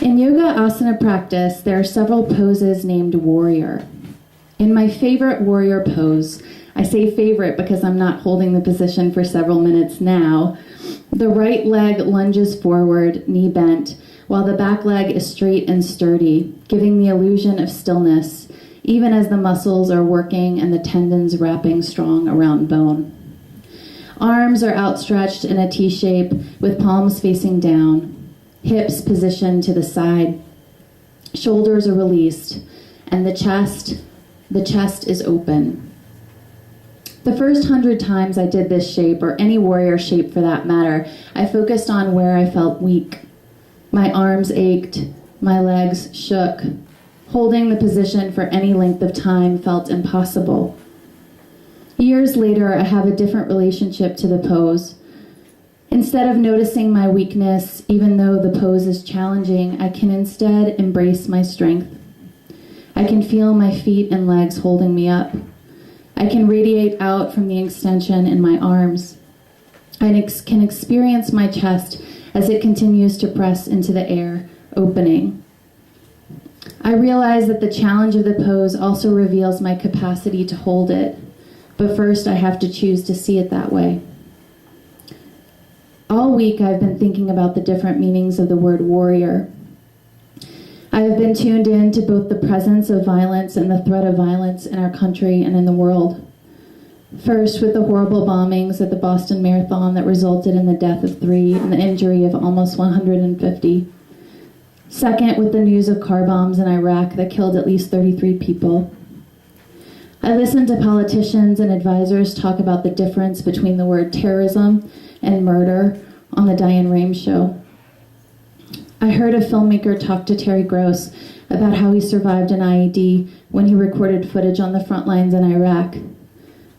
In yoga asana practice, there are several poses named warrior. In my favorite warrior pose, I say favorite because I'm not holding the position for several minutes now, the right leg lunges forward, knee bent, while the back leg is straight and sturdy, giving the illusion of stillness, even as the muscles are working and the tendons wrapping strong around bone. Arms are outstretched in a T shape with palms facing down, hips positioned to the side. Shoulders are released, and the chest is open. The first 100 times I did this shape, or any warrior shape for that matter, I focused on where I felt weak. My arms ached, my legs shook. Holding the position for any length of time felt impossible. Years later, I have a different relationship to the pose. Instead of noticing my weakness, even though the pose is challenging, I can instead embrace my strength. I can feel my feet and legs holding me up. I can radiate out from the extension in my arms. I can experience my chest as it continues to press into the air, opening. I realize that the challenge of the pose also reveals my capacity to hold it, but first I have to choose to see it that way. All week I've been thinking about the different meanings of the word warrior. I have been tuned in to both the presence of violence and the threat of violence in our country and in the world. First, with the horrible bombings at the Boston Marathon that resulted in the death of 3 and the injury of almost 150. Second, with the news of car bombs in Iraq that killed at least 33 people. I listened to politicians and advisors talk about the difference between the word terrorism and murder on the Diane Rames show. I heard a filmmaker talk to Terry Gross about how he survived an IED when he recorded footage on the front lines in Iraq,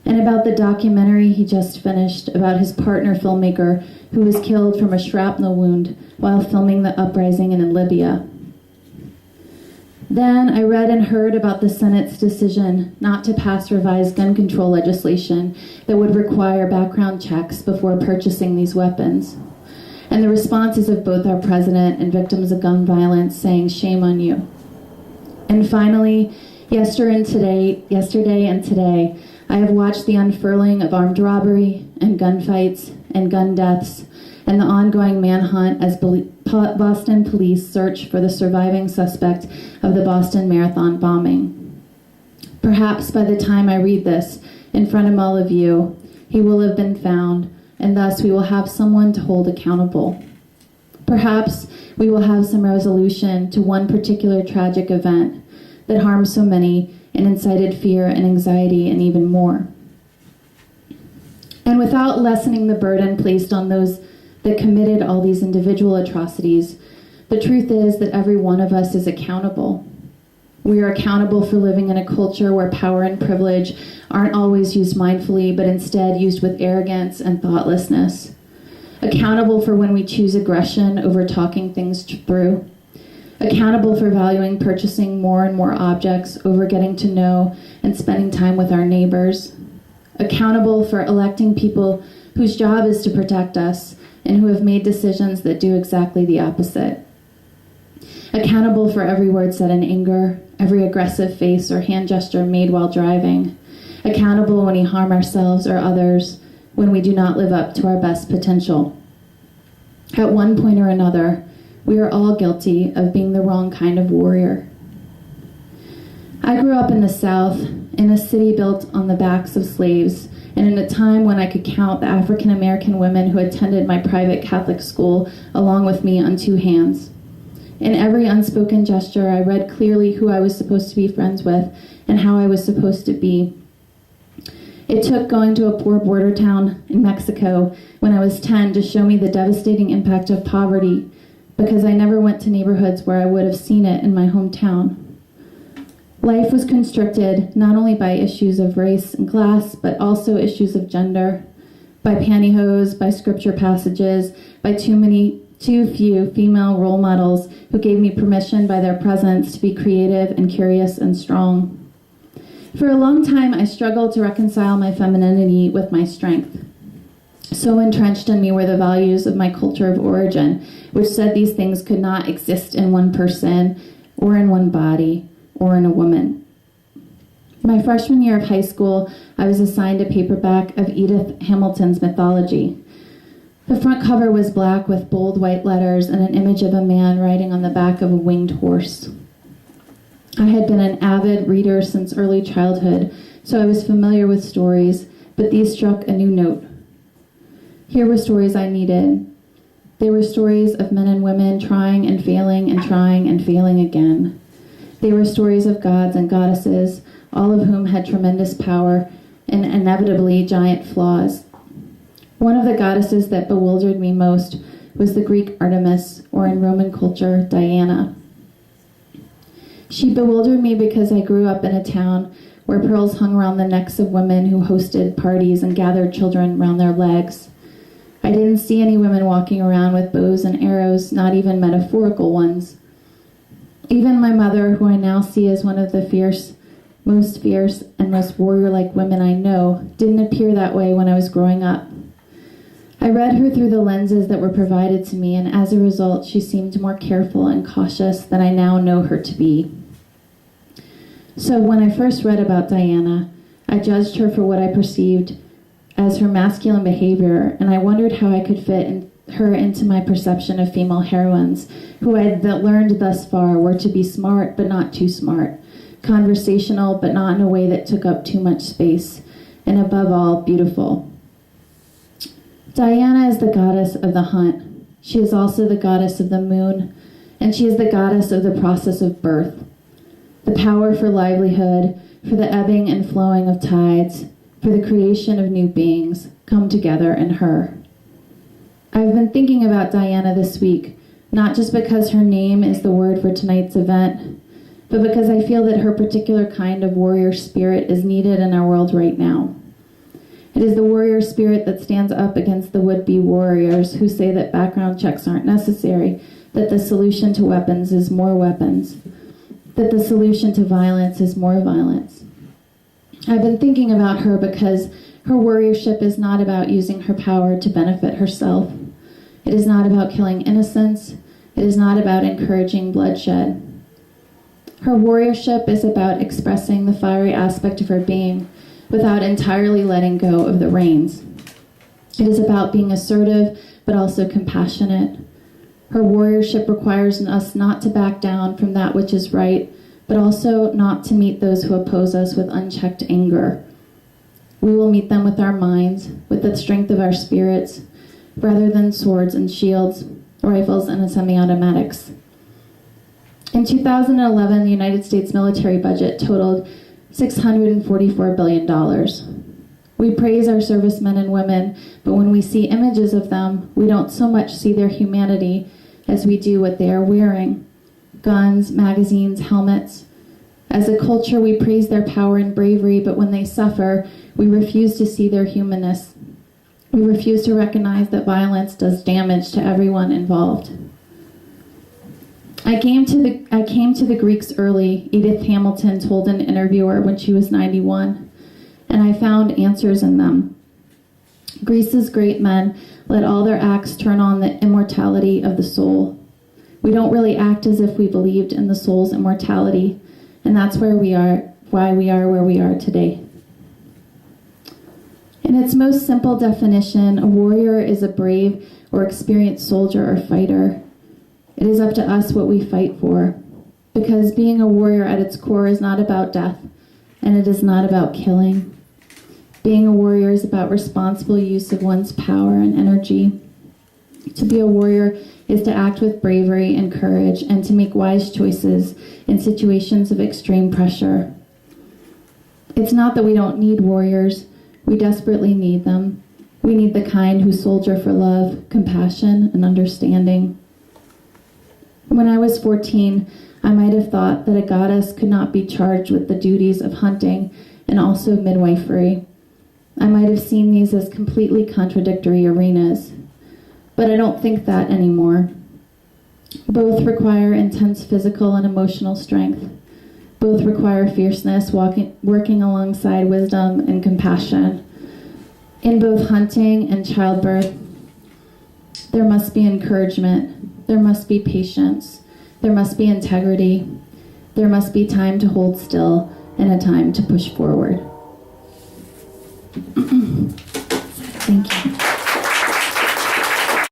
and about the documentary he just finished about his partner filmmaker who was killed from a shrapnel wound while filming the uprising in Libya. Then I read and heard about the Senate's decision not to pass revised gun control legislation that would require background checks before purchasing these weapons, and the responses of both our president and victims of gun violence saying, "Shame on you." And finally, yesterday and today, I have watched the unfurling of armed robbery and gunfights and gun deaths and the ongoing manhunt as Boston police search for the surviving suspect of the Boston Marathon bombing. Perhaps by the time I read this in front of all of you, he will have been found, and thus we will have someone to hold accountable. Perhaps we will have some resolution to one particular tragic event that harmed so many and incited fear and anxiety and even more. And without lessening the burden placed on those that committed all these individual atrocities, the truth is that every one of us is accountable. We are accountable for living in a culture where power and privilege aren't always used mindfully, but instead used with arrogance and thoughtlessness. Accountable for when we choose aggression over talking things through. Accountable for valuing purchasing more and more objects over getting to know and spending time with our neighbors. Accountable for electing people whose job is to protect us and who have made decisions that do exactly the opposite. Accountable for every word said in anger, every aggressive face or hand gesture made while driving. Accountable when we harm ourselves or others, when we do not live up to our best potential. At one point or another, we are all guilty of being the wrong kind of warrior. I grew up in the South, in a city built on the backs of slaves, and in a time when I could count the African American women who attended my private Catholic school along with me on 2 hands. In every unspoken gesture, I read clearly who I was supposed to be friends with and how I was supposed to be. It took going to a poor border town in Mexico when I was 10 to show me the devastating impact of poverty, because I never went to neighborhoods where I would have seen it in my hometown. Life was constricted not only by issues of race and class, but also issues of gender, by pantyhose, by scripture passages, by too few female role models who gave me permission by their presence to be creative and curious and strong. For a long time, I struggled to reconcile my femininity with my strength. So entrenched in me were the values of my culture of origin, which said these things could not exist in one person, or in one body, or in a woman. My freshman year of high school, I was assigned a paperback of Edith Hamilton's mythology. The front cover was black with bold white letters and an image of a man riding on the back of a winged horse. I had been an avid reader since early childhood, so I was familiar with stories, but these struck a new note. Here were stories I needed. They were stories of men and women trying and failing again. They were stories of gods and goddesses, all of whom had tremendous power and inevitably giant flaws. One of the goddesses that bewildered me most was the Greek Artemis, or in Roman culture, Diana. She bewildered me because I grew up in a town where pearls hung around the necks of women who hosted parties and gathered children around their legs. I didn't see any women walking around with bows and arrows, not even metaphorical ones. Even my mother, who I now see as one of the most fierce and most warrior-like women I know, didn't appear that way when I was growing up. I read her through the lenses that were provided to me, and as a result, she seemed more careful and cautious than I now know her to be. So when I first read about Diana, I judged her for what I perceived as her masculine behavior, and I wondered how I could fit her into my perception of female heroines, who I had learned thus far were to be smart but not too smart, conversational but not in a way that took up too much space, and above all, beautiful. Diana is the goddess of the hunt. She is also the goddess of the moon, and she is the goddess of the process of birth, the power for livelihood, for the ebbing and flowing of tides, for the creation of new beings come together in her. I've been thinking about Diana this week, not just because her name is the word for tonight's event, but because I feel that her particular kind of warrior spirit is needed in our world right now. It is the warrior spirit that stands up against the would-be warriors who say that background checks aren't necessary, that the solution to weapons is more weapons, that the solution to violence is more violence. I've been thinking about her because her warriorship is not about using her power to benefit herself. It is not about killing innocents. It is not about encouraging bloodshed. Her warriorship is about expressing the fiery aspect of her being without entirely letting go of the reins. It is about being assertive, but also compassionate. Her warriorship requires us not to back down from that which is right, but also not to meet those who oppose us with unchecked anger. We will meet them with our minds, with the strength of our spirits, rather than swords and shields, rifles and semi-automatics. In 2011, the United States military budget totaled $644 billion. We praise our servicemen and women, but when we see images of them, we don't so much see their humanity as we do what they are wearing: guns, magazines, helmets. As a culture, we praise their power and bravery, but when they suffer, we refuse to see their humanness. We refuse to recognize that violence does damage to everyone involved. I came to the Greeks early, Edith Hamilton told an interviewer when she was 91, and I found answers in them. Greece's great men let all their acts turn on the immortality of the soul. We don't really act as if we believed in the soul's immortality, and that's why we are where we are today. In its most simple definition, a warrior is a brave or experienced soldier or fighter. It is up to us what we fight for, because being a warrior at its core is not about death, and it is not about killing. Being a warrior is about responsible use of one's power and energy. To be a warrior is to act with bravery and courage and to make wise choices in situations of extreme pressure. It's not that we don't need warriors. We desperately need them. We need the kind who soldier for love, compassion, and understanding. When I was 14, I might have thought that a goddess could not be charged with the duties of hunting and also midwifery. I might have seen these as completely contradictory arenas, but I don't think that anymore. Both require intense physical and emotional strength. Both require fierceness, working alongside wisdom and compassion. In both hunting and childbirth, there must be encouragement, there must be patience, there must be integrity, there must be time to hold still and a time to push forward. Thank you.